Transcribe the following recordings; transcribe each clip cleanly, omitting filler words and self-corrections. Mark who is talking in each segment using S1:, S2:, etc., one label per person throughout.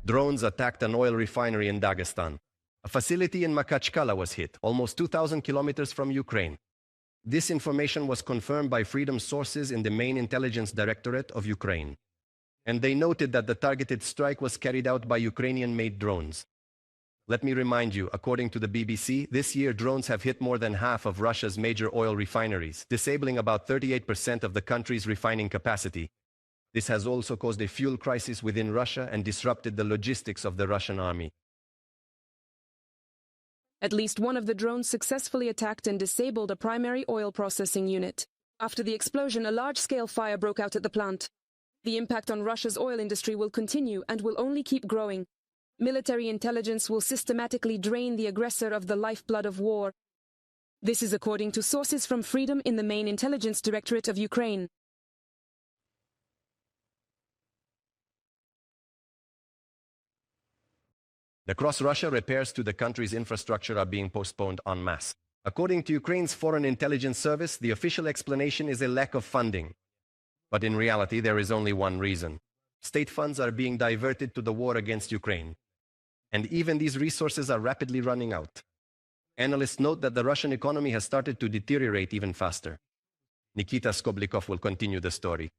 S1: Drones attacked an oil refinery in Dagestan. A facility in Makhachkala was hit, almost 2,000 kilometers from Ukraine. This information was confirmed by Freedom sources in the Main Intelligence Directorate of Ukraine. And they noted that the targeted strike was carried out by Ukrainian-made drones. Let me remind you, according to the BBC, this year drones have hit more than half of Russia's major oil refineries, disabling about 38% of the country's refining capacity. This has also caused a fuel crisis within Russia and disrupted the logistics of the Russian army.
S2: At least one of the drones successfully attacked and disabled a primary oil processing unit. After the explosion, a large-scale fire broke out at the plant. The impact on Russia's oil industry will continue and will only keep growing. Military intelligence will systematically drain the aggressor of the lifeblood of war. This is according to sources from Freedom in the Main Intelligence Directorate of Ukraine.
S1: Across Russia, repairs to the country's infrastructure are being postponed en masse. According to Ukraine's Foreign Intelligence Service, the official explanation is a lack of funding. But in reality, there is only one reason. State funds are being diverted to the war against Ukraine. And even these resources are rapidly running out. Analysts note that the Russian economy has started to deteriorate even faster. Nikita Skoblikov will continue the story.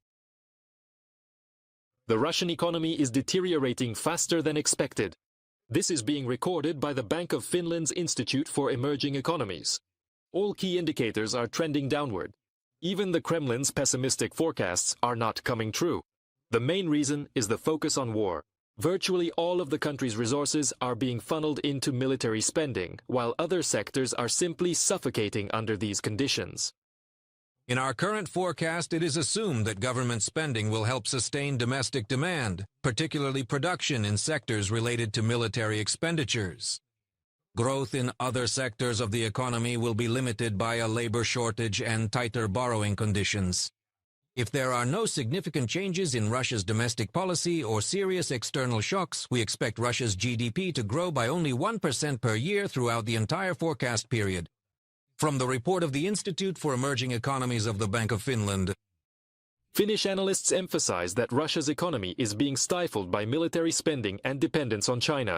S3: The Russian economy is deteriorating faster than expected. This is being recorded by the Bank of Finland's Institute for Emerging Economies. All key indicators are trending downward. Even the Kremlin's pessimistic forecasts are not coming true. The main reason is the focus on war. Virtually all of the country's resources are being funneled into military spending, while other sectors are simply suffocating under these conditions.
S4: In our current forecast, it is assumed that government spending will help sustain domestic demand, particularly production in sectors related to military expenditures. Growth in other sectors of the economy will be limited by a labor shortage and tighter borrowing conditions. If there are no significant changes in Russia's domestic policy or serious external shocks, we expect Russia's GDP to grow by only 1% per year throughout the entire forecast period. From the report of the Institute for Emerging Economies of the Bank of Finland.
S3: Finnish analysts emphasize that Russia's economy is being stifled by military spending and dependence on China.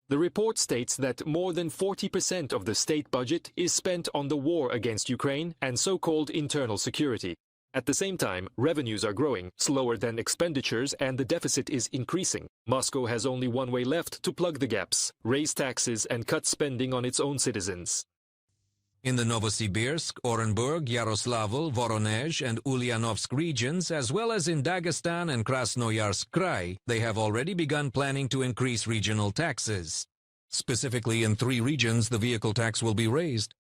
S3: The report states that more than 40% of the state budget is spent on the war against Ukraine and so-called internal security. At the same time, revenues are growing slower than expenditures and the deficit is increasing. Moscow has only one way left to plug the gaps, raise taxes and cut spending on its own citizens.
S4: In the Novosibirsk, Orenburg, Yaroslavl, Voronezh, and Ulyanovsk regions, as well as in Dagestan and Krasnoyarsk Krai, they have already begun planning to increase regional taxes. Specifically in 3 regions, the vehicle tax will be raised.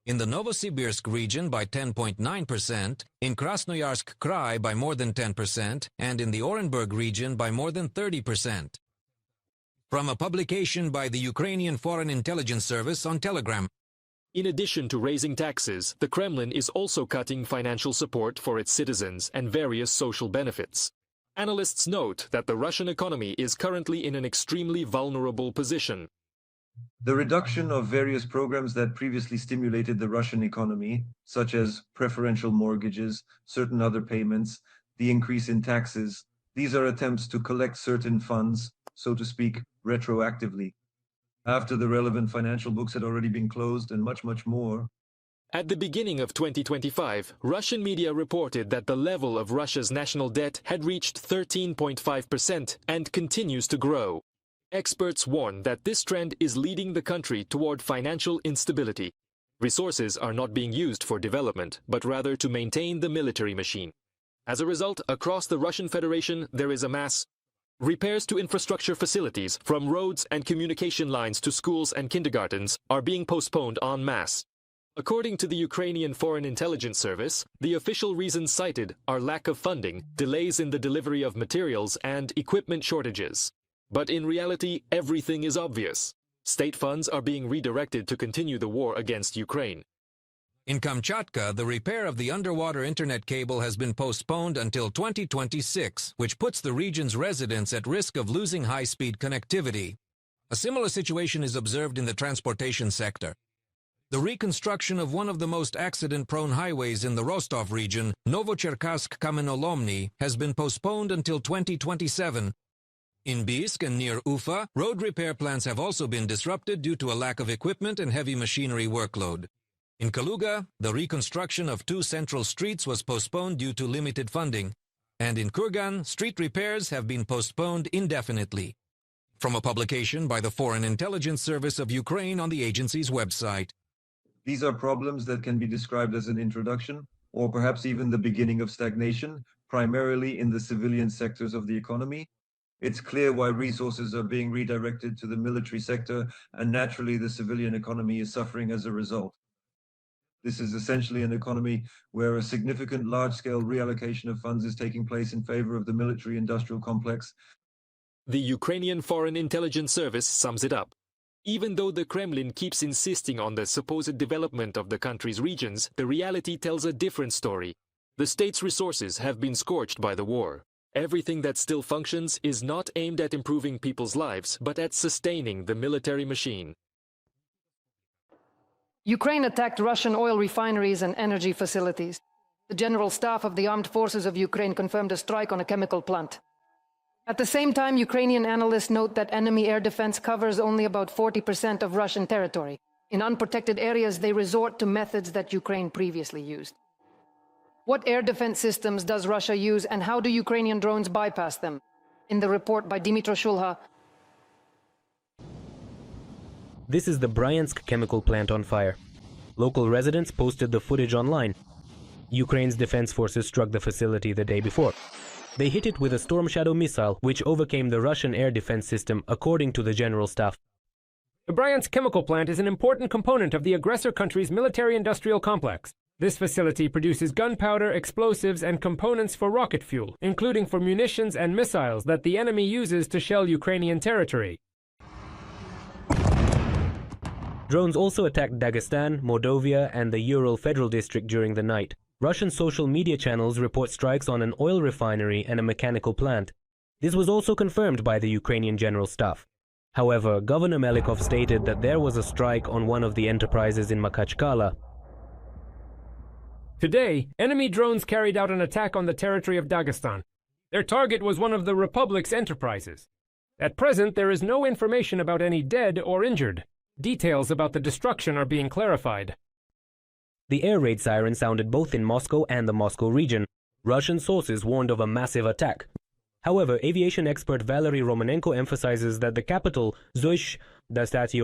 S4: In the Novosibirsk region by 10.9%, in Krasnoyarsk Krai by more than 10%, and in the Orenburg region by more than 30%. From a publication by the Ukrainian Foreign Intelligence Service on Telegram.
S3: In addition to raising taxes, the Kremlin is also cutting financial support for its citizens and various social benefits. Analysts note that the Russian economy is currently in an extremely vulnerable position.
S5: The reduction of various programs that previously stimulated the Russian economy, such as preferential mortgages, certain other payments, the increase in taxes, these are attempts to collect certain funds, so to speak, retroactively, after the relevant financial books had already been closed, and much, much more.
S3: At the beginning of 2025, Russian media reported that the level of Russia's national debt had reached 13.5% and continues to grow. Experts warn that this trend is leading the country toward financial instability. Resources are not being used for development, but rather to maintain the military machine. As a result, across the Russian Federation, there is a mass repairs to infrastructure facilities, from roads and communication lines to schools and kindergartens, are being postponed en masse. According to the Ukrainian Foreign Intelligence Service, the official reasons cited are lack of funding, delays in the delivery of materials, and equipment shortages. But in reality, everything is obvious. State funds are being redirected to continue the war against Ukraine.
S4: In Kamchatka, the repair of the underwater internet cable has been postponed until 2026, which puts the region's residents at risk of losing high-speed connectivity. A similar situation is observed in the transportation sector. The reconstruction of one of the most accident-prone highways in the Rostov region, Novocherkassk-Kamenolomny, has been postponed until 2027. In Bisk and near Ufa, road repair plants have also been disrupted due to a lack of equipment and heavy machinery workload. In Kaluga, the reconstruction of 2 central streets was postponed due to limited funding. And in Kurgan, street repairs have been postponed indefinitely. From a publication by the Foreign Intelligence Service of Ukraine on the agency's website.
S5: These are problems that can be described as an introduction, or perhaps even the beginning of stagnation, primarily in the civilian sectors of the economy. It's clear why resources are being redirected to the military sector, and naturally the civilian economy is suffering as a result. This is essentially an economy where a significant large-scale reallocation of funds is taking place in favor of the military-industrial complex.
S3: The Ukrainian Foreign Intelligence Service sums it up. Even though the Kremlin keeps insisting on the supposed development of the country's regions, the reality tells a different story. The state's resources have been scorched by the war. Everything that still functions is not aimed at improving people's lives, but at sustaining the military machine.
S6: Ukraine attacked Russian oil refineries and energy facilities. The General Staff of the Armed Forces of Ukraine confirmed a strike on a chemical plant. At the same time, Ukrainian analysts note that enemy air defense covers only about 40% of Russian territory. In unprotected areas, they resort to methods that Ukraine previously used. What air defense systems does Russia use, and how do Ukrainian drones bypass them? In the report by Dmytro Shulha.
S7: This is the Bryansk chemical plant on fire. Local residents posted the footage online. Ukraine's defense forces struck the facility the day before. They hit it with a Storm Shadow missile, which overcame the Russian air defense system, according to the General Staff.
S8: The Bryansk chemical plant is an important component of the aggressor country's military-industrial complex. This facility produces gunpowder, explosives, and components for rocket fuel, including for munitions and missiles that the enemy uses to shell Ukrainian territory.
S7: Drones also attacked Dagestan, Mordovia, and the Ural Federal District during the night. Russian social media channels report strikes on an oil refinery and a mechanical plant. This was also confirmed by the Ukrainian General Staff. However, Governor Melikov stated that there was a strike on one of the enterprises in Makhachkala.
S8: Today, enemy drones carried out an attack on the territory of Dagestan. Their target was one of the Republic's enterprises. At present, there is no information about any dead or injured. Details about the destruction are being clarified.
S7: The air raid siren sounded both in Moscow and the Moscow region. Russian sources warned of a massive attack. However, aviation expert Valery Romanenko emphasizes that the capital, Zoish, the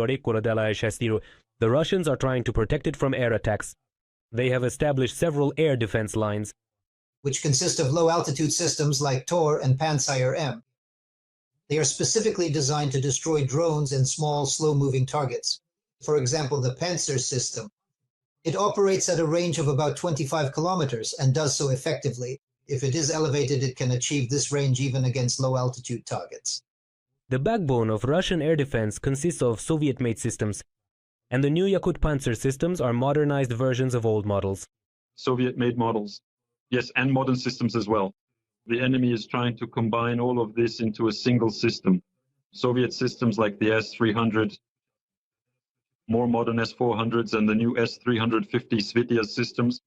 S7: Russians are trying to protect it from air attacks. They have established several air defense lines,
S9: which consist of low-altitude systems like Tor and Pantsir-M. They are specifically designed to destroy drones and small, slow-moving targets. For example, the Pantsir system. It operates at a range of about 25 kilometers and does so effectively. If it is elevated, it can achieve this range even against low-altitude targets.
S7: The backbone of Russian air defense consists of Soviet-made systems, and the new Yakut Pantsir systems are modernized versions of old models.
S10: Soviet-made models, yes, and modern systems as well. The enemy is trying to combine all of this into a single system. Soviet systems like the S-300, more modern S-400s, and the new S-350 Svitya systems.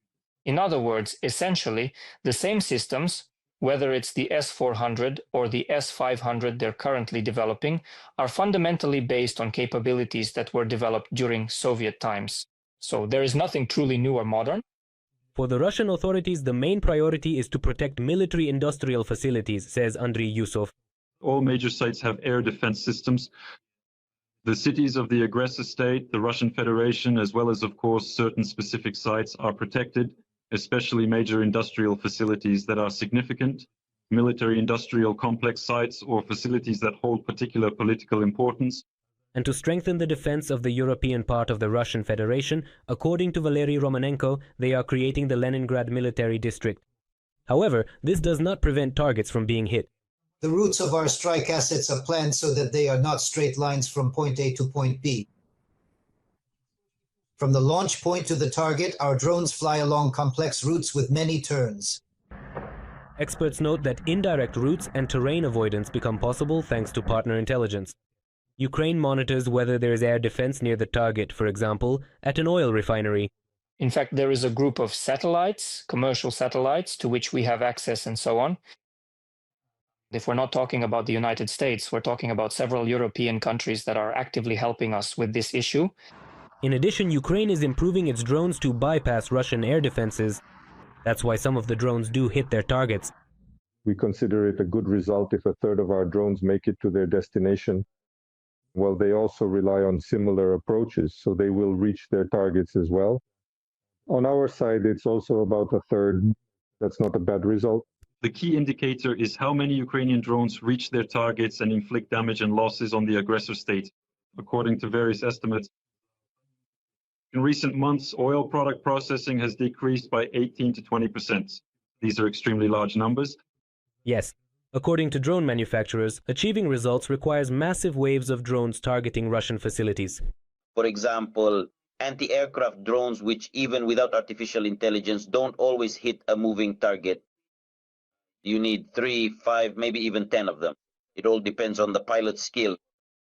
S11: In other words, essentially, the same systems, whether it's the S-400 or the S-500 they're currently developing, are fundamentally based on capabilities that were developed during Soviet times. So there is nothing truly new or modern.
S7: For the Russian authorities, the main priority is to protect military-industrial facilities, says Andriy Yusov.
S10: All major sites have air defense systems. The cities of the aggressor state, the Russian Federation, as well as, of course, certain specific sites are protected, especially major industrial facilities that are significant, military-industrial complex sites or facilities that hold particular political importance.
S7: And to strengthen the defense of the European part of the Russian Federation, according to Valery Romanenko, they are creating the Leningrad Military District. However, this does not prevent targets from being hit.
S9: The routes of our strike assets are planned so that they are not straight lines from point A to point B. From the launch point to the target, our drones fly along complex routes with many turns.
S7: Experts note that indirect routes and terrain avoidance become possible thanks to partner intelligence. Ukraine monitors whether there is air defense near the target, for example, at an oil refinery.
S11: In fact, there is a group of satellites, commercial satellites, to which we have access and so on. If we're not talking about the United States, we're talking about several European countries that are actively helping us with this issue.
S7: In addition, Ukraine is improving its drones to bypass Russian air defenses. That's why some of the drones do hit their targets.
S12: We consider it a good result if a third of our drones make it to their destination. Well, they also rely on similar approaches, so they will reach their targets as well. On our side, it's also about a third. That's not a bad result.
S10: The key indicator is how many Ukrainian drones reach their targets and inflict damage and losses on the aggressor state. According to various estimates, in recent months, oil product processing has decreased by 18 to 20%. These are extremely large numbers.
S7: Yes. According to drone manufacturers, achieving results requires massive waves of drones targeting Russian facilities.
S13: For example, anti-aircraft drones, which even without artificial intelligence don't always hit a moving target. You need 3, 5, maybe even 10 of them. It all depends on the pilot's skill.